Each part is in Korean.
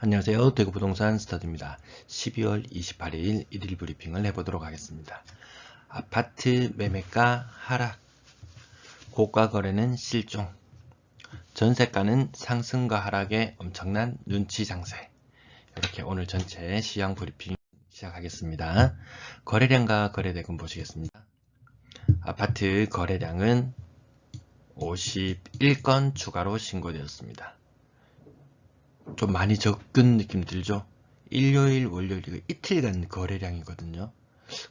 안녕하세요. 대구부동산 스타드입니다. 12월 28일 일일 브리핑을 해보도록 하겠습니다. 아파트 매매가 하락, 고가 거래는 실종, 전세가는 상승과 하락의 엄청난 눈치 장세. 이렇게 오늘 전체 시황 브리핑 시작하겠습니다. 거래량과 거래대금 보시겠습니다. 아파트 거래량은 51건 추가로 신고되었습니다. 좀 많이 적은 느낌 들죠? 일요일, 월요일 이거 이틀간 거래량이거든요.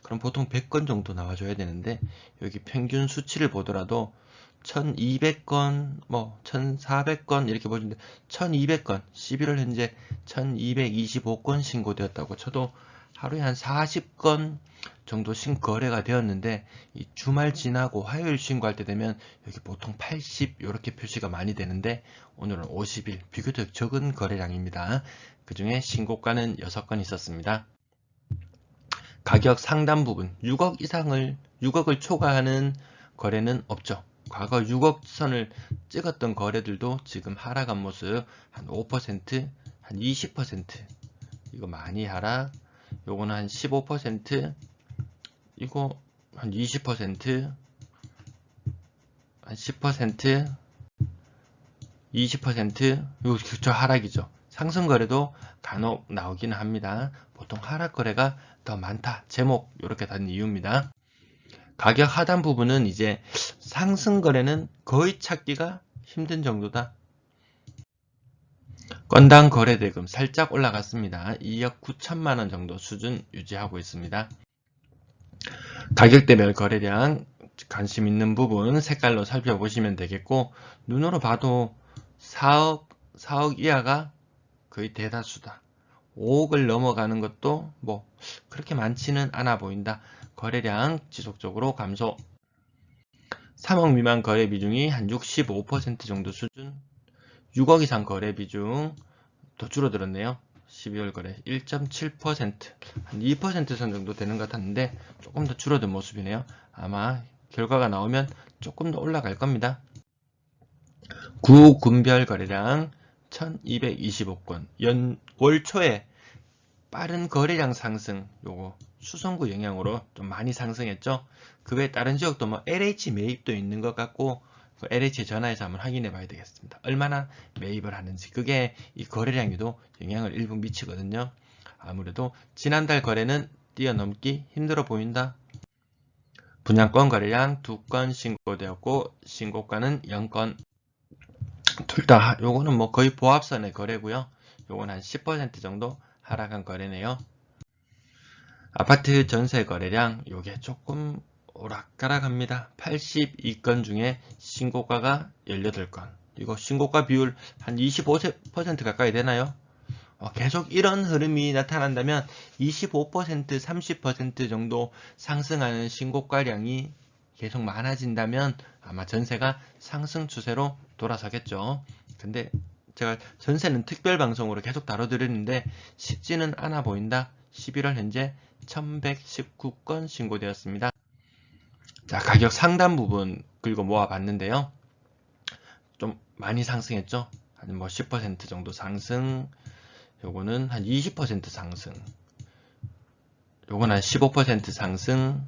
그럼 보통 100건 정도 나와줘야 되는데 여기 평균 수치를 보더라도 1200건, 1400건 이렇게 보시는데 1200건, 11월 현재 1225건 신고되었다고 쳐도 하루에 한 40건 정도 신거래가 되었는데 이 주말 지나고 화요일 신고할 때 되면 여기 보통 80 이렇게 표시가 많이 되는데 오늘은 50일 비교적 적은 거래량입니다. 그 중에 신고가는 6건 있었습니다. 가격 상단 부분 6억을 초과하는 거래는 없죠. 과거 6억 선을 찍었던 거래들도 지금 하락한 모습 한 5%, 한 20% 이거 많이 하락, 요거는 한 15%, 이거 한 20%, 한 10%, 20%, 이거 저 하락이죠. 상승 거래도 간혹 나오기는 합니다. 보통 하락 거래가 더 많다. 제목 이렇게 단 이유입니다. 가격 하단 부분은 이제 상승 거래는 거의 찾기가 힘든 정도다. 건당 거래대금 살짝 올라갔습니다. 2억 9천만원 정도 수준 유지하고 있습니다. 가격대별 거래량 관심 있는 부분 색깔로 살펴보시면 되겠고 눈으로 봐도 4억 이하가 거의 대다수다. 5억을 넘어가는 것도 뭐 그렇게 많지는 않아 보인다. 거래량 지속적으로 감소. 3억 미만 거래 비중이 한 65% 정도 수준. 6억 이상 거래 비중 더 줄어들었네요. 12월 거래 1.7%, 한 2%선 정도 되는 것 같았는데 조금 더 줄어든 모습이네요. 아마 결과가 나오면 조금 더 올라갈 겁니다. 구군별 거래량 1225건, 월 초에 빠른 거래량 상승, 요거 수성구 영향으로 좀 많이 상승했죠. 그 외에 다른 지역도 뭐 LH 매입도 있는 것 같고 LH에 전화해서 한번 확인해 봐야 되겠습니다. 얼마나 매입을 하는지. 그게 이 거래량에도 영향을 일부 미치거든요. 아무래도 지난달 거래는 뛰어넘기 힘들어 보인다. 분양권 거래량 2건 신고되었고 신고가는 0건. 둘 다 요거는 뭐 거의 보합선의 거래고요. 요건 한 10% 정도 하락한 거래네요. 아파트 전세 거래량 요게 조금 오락가락합니다. 82건 중에 신고가가 18건. 이거 신고가 비율 한 25% 가까이 되나요? 계속 이런 흐름이 나타난다면 25%, 30% 정도 상승하는 신고가량이 계속 많아진다면 아마 전세가 상승 추세로 돌아서겠죠. 근데 제가 전세는 특별 방송으로 계속 다뤄드리는데 쉽지는 않아 보인다. 11월 현재 1119건 신고되었습니다. 자, 가격 상단 부분 긁어 모아 봤는데요. 좀 많이 상승했죠. 한 뭐 10% 정도 상승, 요거는 한 20% 상승, 요건 한 15% 상승,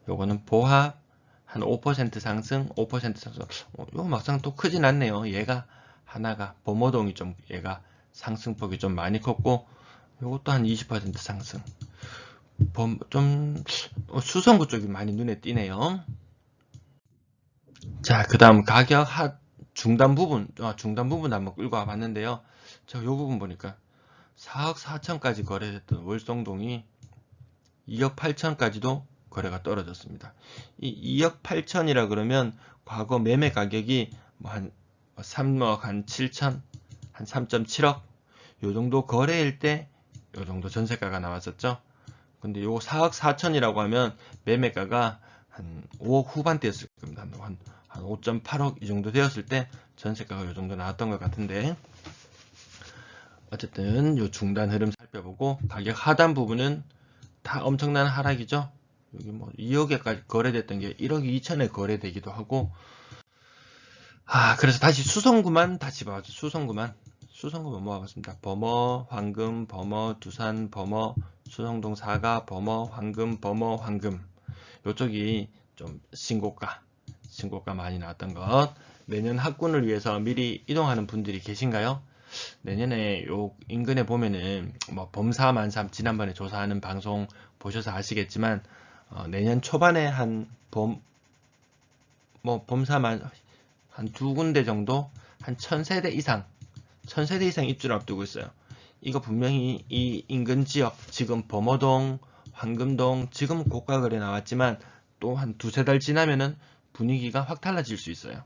요거는 보합 한 5% 상승, 5% 상승. 요거 막상 또 크진 않네요. 얘가 하나가 범어동이 좀 얘가 상승폭이 좀 많이 컸고 요것도 한 20% 상승. 좀 수성구 쪽이 많이 눈에 띄네요. 자, 그 다음 가격 중단 부분 한번 끌고 와 봤는데요. 제가 요 부분 보니까 4억 4천까지 거래됐던 월성동이 2억 8천까지도 거래가 떨어졌습니다. 이 2억 8천이라 그러면 과거 매매 가격이 한 3억 한 7천, 한 3.7억 요 정도 거래일 때 요 정도 전세가가 나왔었죠. 근데 요 4억 4천이라고 하면 매매가가 한 5억 후반대였을 겁니다. 한 5.8억 이 정도 되었을 때 전세가가 요 정도 나왔던 것 같은데 어쨌든 요 중단 흐름 살펴보고 가격 하단 부분은 다 엄청난 하락이죠. 여기 뭐 2억에까지 거래됐던 게 1억 2천에 거래되기도 하고 그래서 다시 수성구만 다시 봐죠. 수성금은 모아봤습니다. 범어, 황금, 범어, 두산, 범어, 수성동 사가, 범어, 황금, 범어, 황금. 요쪽이 좀 신고가 많이 나왔던 것. 내년 학군을 위해서 미리 이동하는 분들이 계신가요? 내년에 요 인근에 보면은 뭐 범사만삼 지난번에 조사하는 방송 보셔서 아시겠지만 내년 초반에 범사만 한 두 군데 정도 한 1000세대 이상 입주를 앞두고 있어요. 이거 분명히 이 인근 지역 지금 범어동, 황금동 지금 고가 거래 나왔지만 또 한 두세 달 지나면은 분위기가 확 달라질 수 있어요.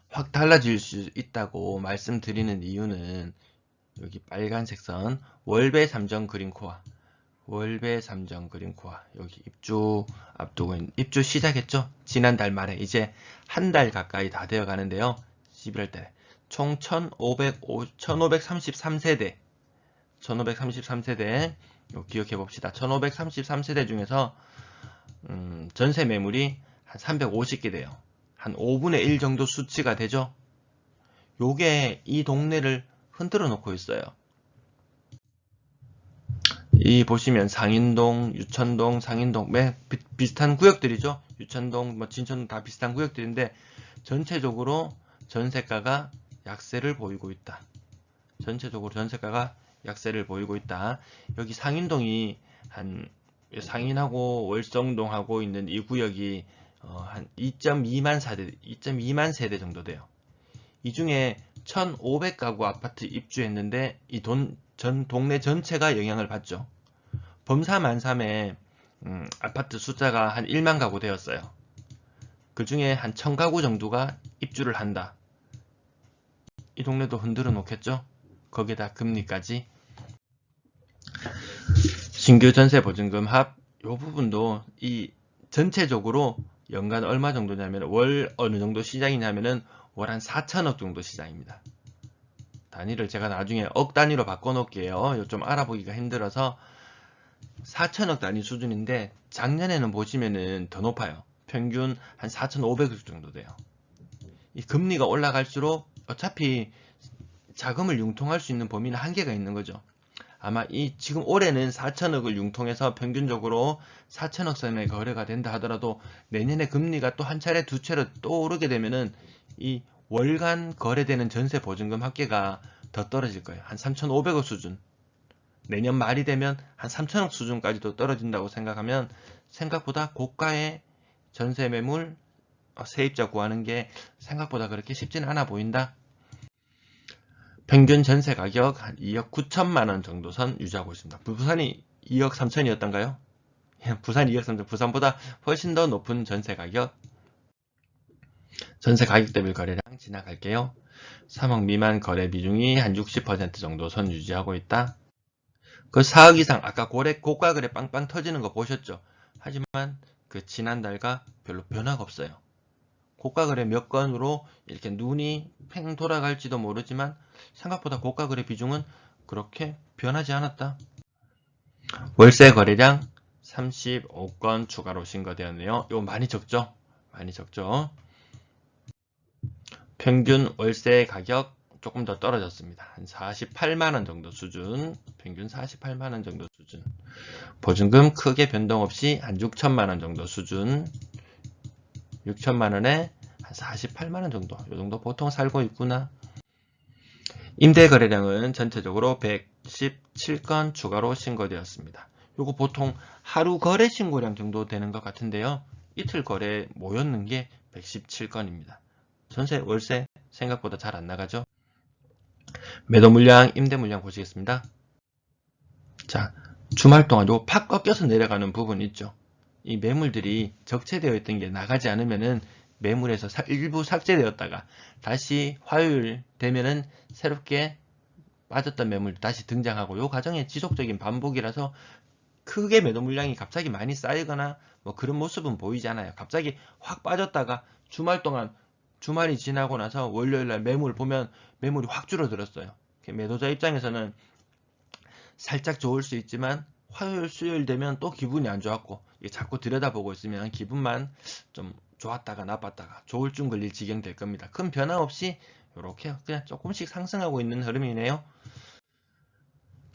확 달라질 수 있다고 말씀드리는 이유는 여기 빨간색 선 월배 삼정 그린코아 여기 입주 앞두고 있는 입주 시작했죠. 지난달 말에 이제 한 달 가까이 다 되어 가는데요. 11월 달에 총 1533세대 기억해 봅시다. 1533세대 중에서 전세 매물이 한 350개 돼요. 한 5분의 1 정도 수치가 되죠. 요게 이 동네를 흔들어 놓고 있어요. 이 보시면 상인동, 유천동, 상인동 비슷한 구역들이죠. 유천동, 진천동 다 비슷한 구역들인데 전체적으로 전세가가 약세를 보이고 있다. 여기 상인동이 상인하고 월성동하고 있는 이 구역이 한 2.2만 세대 정도 돼요. 이 중에 1,500가구 아파트 입주했는데 이 동네 전체가 영향을 받죠. 범사만삼에 아파트 숫자가 한 1만 가구 되었어요. 그 중에 한 1000가구 정도가 입주를 한다. 이 동네도 흔들어 놓겠죠. 거기다 금리까지. 신규 전세 보증금 합 요 부분도 이 전체적으로 연간 얼마 정도냐면 월 어느 정도 시장이냐면은 월 한 4천억 정도 시장입니다. 단위를 제가 나중에 억 단위로 바꿔 놓을게요. 좀 알아보기가 힘들어서 4천억 단위 수준인데 작년에는 보시면은 더 높아요. 평균 한 4,500억 정도 돼요. 이 금리가 올라갈수록 어차피 자금을 융통할 수 있는 범위는 한계가 있는 거죠. 아마 지금 올해는 4천억을 융통해서 평균적으로 4천억 선에 거래가 된다 하더라도 내년에 금리가 또 한 차례 두 차례 또 오르게 되면은 이 월간 거래되는 전세 보증금 합계가 더 떨어질 거예요. 한 3,500억 수준. 내년 말이 되면 한 3천억 수준까지도 떨어진다고 생각하면 생각보다 고가의 전세 매물 세입자 구하는 게 생각보다 그렇게 쉽지는 않아 보인다. 평균 전세 가격 한 2억 9천만 원 정도 선 유지하고 있습니다. 부산이 2억 3천이었던가요? 부산 2억 3천, 부산보다 훨씬 더 높은 전세 가격. 전세 가격 대비 거래량 지나갈게요. 3억 미만 거래 비중이 한 60% 정도 선 유지하고 있다. 그 4억 이상 아까 고가 거래 빵빵 터지는 거 보셨죠? 하지만 그 지난달과 별로 변화가 없어요. 고가 거래 몇 건으로 이렇게 눈이 팽 돌아갈지도 모르지만 생각보다 고가 거래 비중은 그렇게 변하지 않았다. 월세 거래량 35건 추가로 신고되었네요. 이거 많이 적죠? 평균 월세 가격 조금 더 떨어졌습니다. 한 48만원 정도 수준, 평균 48만원 정도 수준. 보증금 크게 변동 없이 한 6천만원 정도 수준, 6천만원에 한 48만원 정도, 이 정도 보통 살고 있구나. 임대 거래량은 전체적으로 117건 추가로 신고되었습니다. 요거 보통 하루 거래 신고량 정도 되는 것 같은데요. 이틀 거래 모였는 게 117건입니다. 전세, 월세 생각보다 잘 안 나가죠. 매도 물량, 임대 물량 보시겠습니다. 자, 주말 동안 요 팍 꺾여서 내려가는 부분 있죠. 이 매물들이 적체되어 있던 게 나가지 않으면은 매물에서 일부 삭제되었다가 다시 화요일 되면은 새롭게 빠졌던 매물 다시 등장하고 요 과정의 지속적인 반복이라서 크게 매도 물량이 갑자기 많이 쌓이거나 뭐 그런 모습은 보이지 않아요. 갑자기 확 빠졌다가 주말 동안 주말이 지나고 나서 월요일날 매물 보면 매물이 확 줄어들었어요. 매도자 입장에서는 살짝 좋을 수 있지만 화요일 수요일 되면 또 기분이 안 좋았고 자꾸 들여다보고 있으면 기분만 좀 좋았다가 나빴다가 조울증 걸릴 지경 될 겁니다. 큰 변화 없이 이렇게 그냥 조금씩 상승하고 있는 흐름이네요.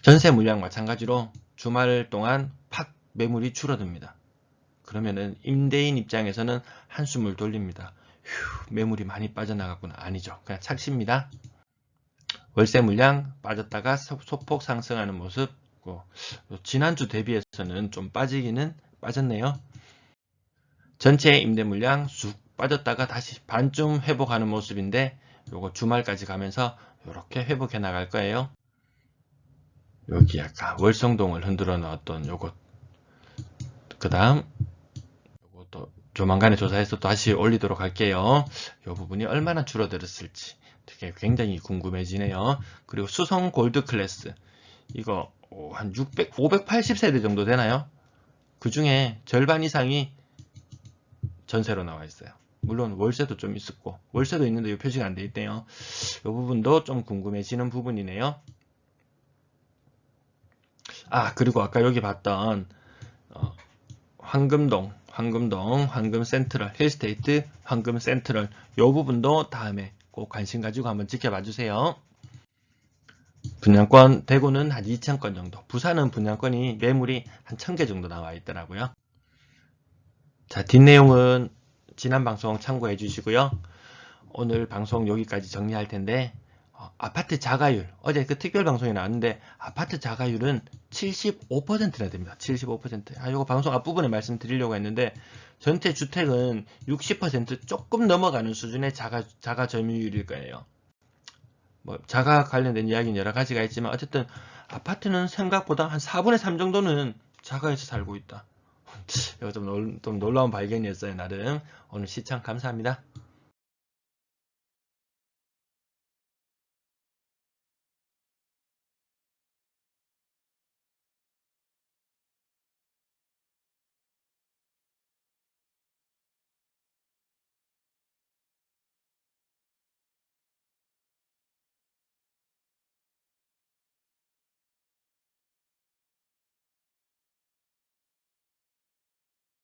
전세 물량 마찬가지로 주말 동안 팍 매물이 줄어듭니다. 그러면은 임대인 입장에서는 한숨을 돌립니다. 휴, 매물이 많이 빠져나갔구나. 아니죠. 그냥 착시입니다. 월세 물량 빠졌다가 소폭 상승하는 모습. 지난주 대비해서는 좀 빠지기는 빠졌네요. 전체 임대 물량 쑥 빠졌다가 다시 반쯤 회복하는 모습인데 요거 주말까지 가면서 이렇게 회복해 나갈 거예요. 여기 약간 월성동을 흔들어 넣었던 요것, 그 다음 요것도 조만간에 조사해서 다시 올리도록 할게요. 요 부분이 얼마나 줄어들었을지 되게 굉장히 궁금해지네요. 그리고 수성 골드 클래스 이거 한 580세대 정도 되나요? 그 중에 절반 이상이 전세로 나와 있어요. 물론 월세도 좀 있었고, 월세도 있는데 이 표시가 안 돼 있네요. 이 부분도 좀 궁금해지는 부분이네요. 그리고 아까 여기 봤던 황금동, 황금센트럴, 힐스테이트, 황금센트럴 이 부분도 다음에 꼭 관심 가지고 한번 지켜봐 주세요. 분양권, 대구는 한 2,000건 정도, 부산은 분양권이 매물이 한 1,000개 정도 나와 있더라고요. 자, 뒷내용은 지난 방송 참고해 주시고요. 오늘 방송 여기까지 정리할 텐데 아파트 자가율, 어제 그 특별 방송이 나왔는데 아파트 자가율은 75%나 됩니다. 75%. 이거 방송 앞부분에 말씀드리려고 했는데 전체 주택은 60% 조금 넘어가는 수준의 자가 점유율일 거예요. 뭐 자가 관련된 이야기는 여러 가지가 있지만 어쨌든 아파트는 생각보다 한 4분의 3 정도는 자가에서 살고 있다. 이거 좀 놀라운 발견이었어요, 나름. 오늘 시청 감사합니다.